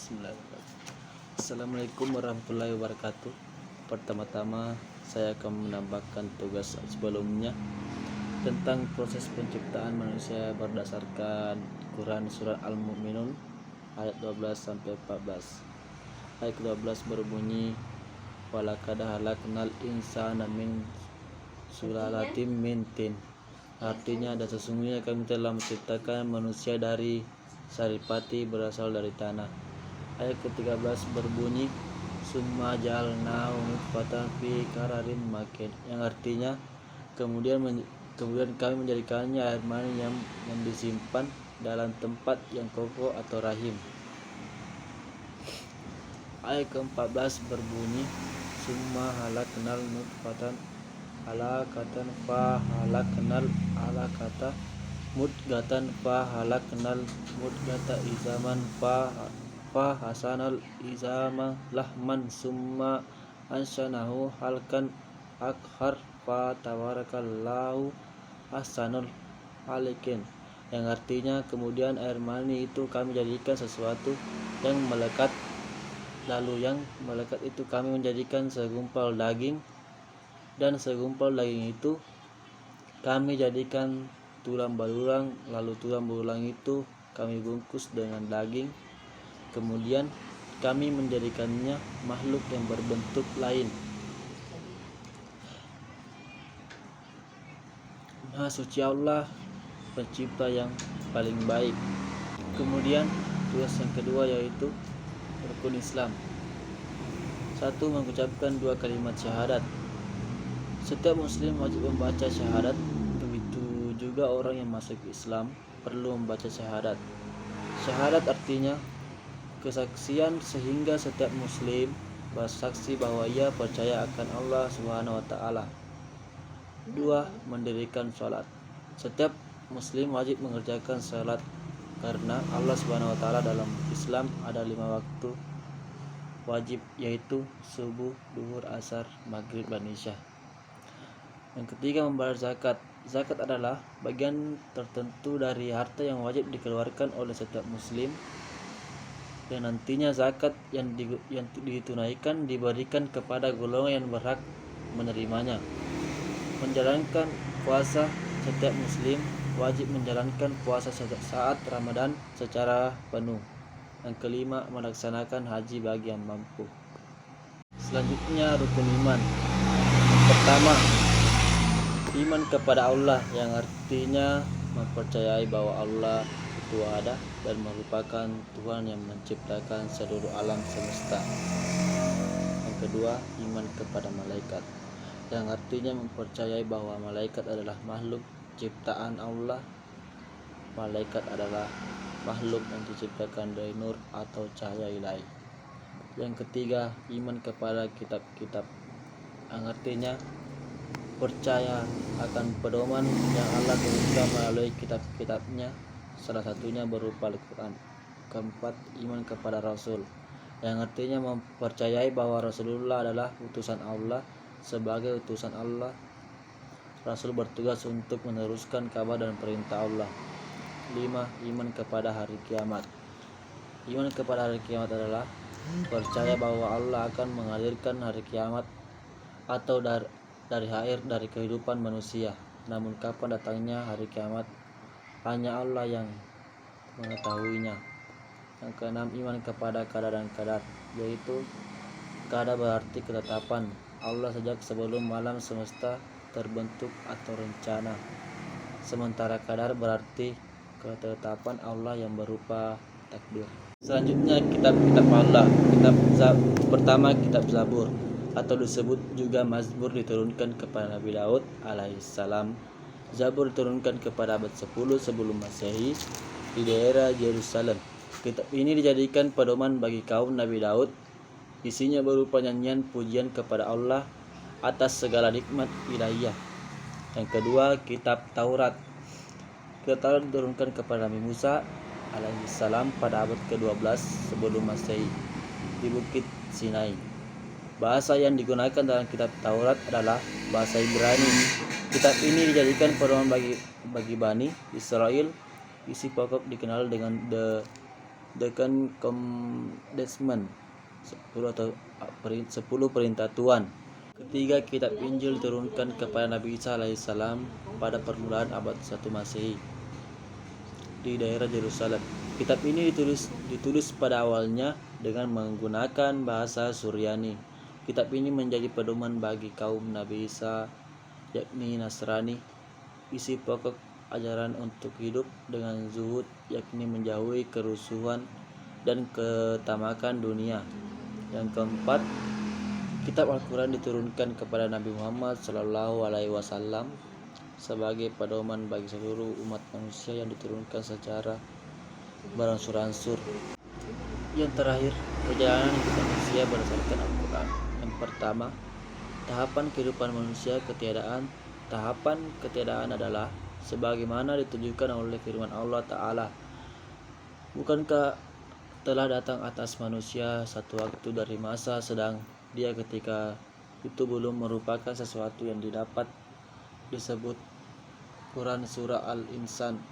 Bismillahirrahmanirrahim. Assalamualaikum warahmatullahi wabarakatuh. Pertama-tama saya akan menambahkan tugas sebelumnya tentang proses penciptaan manusia berdasarkan Quran surat Al-Mu'minun ayat 12 sampai 14. Ayat 12 berbunyi walaqad khalaqnal insana min sulalatin min tin. Artinya, dan sesungguhnya kami telah menciptakan manusia dari saripati berasal dari tanah. Ayat ke-13 berbunyi summa ja'alnahu nutfatan fi qararin makin, yang artinya kemudian kami menjadikannya air mani yang disimpan dalam tempat yang kokoh atau rahim. Ayat ke-14 berbunyi summa halaknal nutfatan alaqatan fa halaknal alaqata mudghatan fa halaknal mudghata izaman fa hasanal izama lahman summa ansanahu halkan akhar fa tabarakallahu ahsanul khaliqin, yang artinya kemudian air mani itu kami jadikan sesuatu yang melekat, lalu yang melekat itu kami menjadikan segumpal daging, dan segumpal daging itu kami jadikan tulang belulang, lalu tulang belulang itu kami bungkus dengan daging, kemudian kami menjadikannya makhluk yang berbentuk lain. Maha suci Allah, pencipta yang paling baik. Kemudian tugas yang kedua yaitu rukun Islam. 1. Mengucapkan 2 kalimat syahadat. Setiap muslim wajib membaca syahadat, begitu juga orang yang masuk Islam perlu membaca syahadat. Syahadat artinya kesaksian sehingga setiap muslim bersaksi bahwa ia percaya akan Allah Subhanahu wa taala. 2. Mendirikan salat. Setiap muslim wajib mengerjakan salat karena Allah Subhanahu wa taala dalam Islam ada 5 waktu wajib, yaitu subuh, duhur, asar, maghrib, dan isya. Yang ketiga, membayar zakat. Zakat adalah bagian tertentu dari harta yang wajib dikeluarkan oleh setiap muslim, dan nantinya zakat yang ditunaikan diberikan kepada golongan yang berhak menerimanya. Menjalankan puasa. Setiap muslim wajib menjalankan puasa saat Ramadan secara penuh. Yang kelima, melaksanakan haji bagi yang mampu. Selanjutnya, rukun iman. Pertama, iman kepada Allah, yang artinya mempercayai bahwa Allah itu ada dan merupakan Tuhan yang menciptakan seluruh alam semesta. Yang kedua, iman kepada malaikat, yang artinya mempercayai bahwa malaikat adalah makhluk ciptaan Allah. Malaikat adalah makhluk yang diciptakan dari nur atau cahaya ilahi. Yang ketiga, iman kepada kitab-kitab, yang artinya percaya akan pedoman yang Allah turunkan melalui kitab-kitabnya, salah satunya berupa Al-Quran. Keempat, iman kepada Rasul, yang artinya mempercayai bahwa Rasulullah adalah utusan Allah. Sebagai utusan Allah, Rasul bertugas untuk meneruskan kabar dan perintah Allah. 5. Iman kepada hari kiamat. Iman kepada hari kiamat adalah percaya bahwa Allah akan menghadirkan hari kiamat atau dari akhir dari kehidupan manusia. Namun kapan datangnya hari kiamat hanya Allah yang mengetahuinya. Yang keenam, iman kepada qada dan qadar, yaitu qada berarti ketetapan Allah sejak sebelum alam semesta terbentuk atau rencana, sementara qadar berarti ketetapan Allah yang berupa takdir. Selanjutnya, kitab-kitab Allah. Pertama, kitab Zabur atau disebut juga Mazmur diturunkan kepada Nabi Daud alaihissalam. Zabur diturunkan kepada abad 10 sebelum Masehi di daerah Yerusalem. Kitab ini dijadikan pedoman bagi kaum Nabi Daud. Isinya berupa nyanyian pujian kepada Allah atas segala nikmat ilahiyah. Yang kedua, kitab Taurat. Kitab Taurat diturunkan kepada Nabi Musa alaihissalam pada abad ke-12 sebelum Masehi di Bukit Sinai. Bahasa yang digunakan dalam kitab Taurat adalah bahasa Ibrani. Kitab ini dijadikan pedoman bagi Bani Israel. Isi pokok dikenal dengan The dengan Commandment 10 perintah Tuhan. Ketiga, kitab Injil diturunkan kepada Nabi Isa alaihissalam pada permulaan abad 1 Masehi di daerah Yerusalem. Kitab ini ditulis pada awalnya dengan menggunakan bahasa Suryani. Kitab ini menjadi pedoman bagi kaum Nabi Isa, yakni Nasrani. Isi pokok ajaran untuk hidup dengan zuhud, yakni menjauhi kerusuhan dan ketamakan dunia. Yang keempat, kitab Al-Quran diturunkan kepada Nabi Muhammad SAW sebagai pedoman bagi seluruh umat manusia yang diturunkan secara beransur-ansur. Yang terakhir, perjalanan hidup manusia berdasarkan Al-Quran. Yang pertama, tahapan kehidupan manusia ketiadaan. Tahapan ketiadaan adalah sebagaimana ditunjukkan oleh firman Allah Ta'ala. Bukankah telah datang atas manusia satu waktu dari masa sedang dia ketika itu belum merupakan sesuatu yang didapat disebut Quran Surah Al-Insan.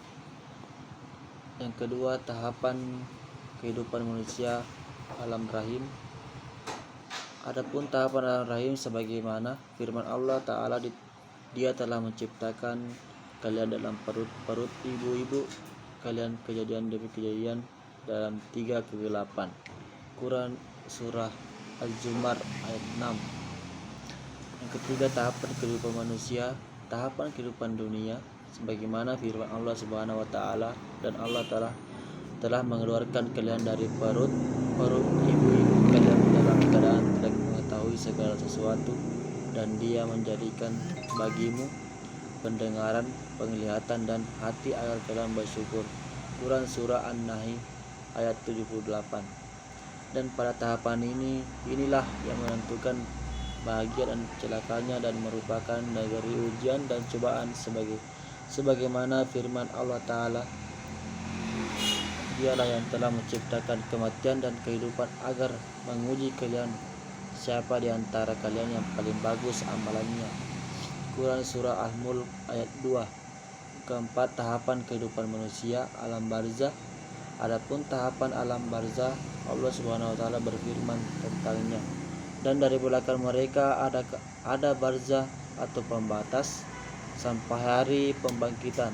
Yang kedua, tahapan kehidupan manusia alam rahim. Adapun tahapan alam rahim sebagaimana firman Allah Ta'ala, Dia telah menciptakan kalian dalam perut ibu-ibu kalian kejadian demi kejadian dalam 3 kegelapan. Quran Surah Al-Zumar ayat 6. Yang ketiga, tahapan kehidupan manusia, tahapan kehidupan dunia sebagaimana firman Allah Subhanahu wa taala, dan Allah telah mengeluarkan kalian dari perut ibu-ibu kalian dalam keadaan tidak mengetahui segala sesuatu, dan Dia menjadikan bagimu pendengaran, penglihatan, dan hati agar kalian bersyukur. Quran Surah An-Nahl ayat 78. Dan pada tahapan inilah yang menentukan bahagia dan celakanya dan merupakan negeri ujian dan cobaan sebagaimana firman Allah Ta'ala, Dialah yang telah menciptakan kematian dan kehidupan agar menguji kalian siapa di antara kalian yang paling bagus amalannya. Quran Surah Al-Mulk ayat 2. Keempat, tahapan kehidupan manusia alam barzah. Adapun tahapan alam barzah, Allah Subhanahu wa taala berfirman tentangnya, dan dari belakang mereka ada barzah atau pembatas sampai hari pembangkitan.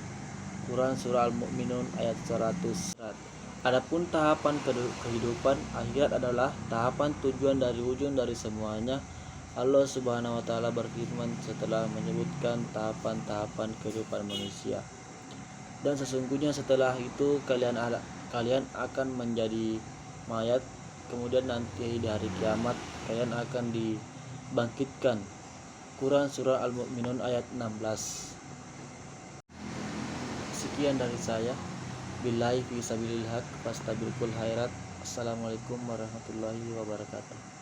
Quran Surah Al-Mu'minun ayat 100. Adapun tahapan kehidupan akhirat adalah tahapan tujuan dari ujung dari semuanya. Allah Subhanahu wa taala berfirman setelah menyebutkan tahapan-tahapan kehidupan manusia, dan sesungguhnya setelah itu kalian akan menjadi mayat, kemudian nanti di hari kiamat kalian akan dibangkitkan. Quran Surah Al-Mu'minun ayat 16. Sekian dari saya. Billahi fi sabilil haq fastabiqul khairat. Assalamualaikum warahmatullahi wabarakatuh.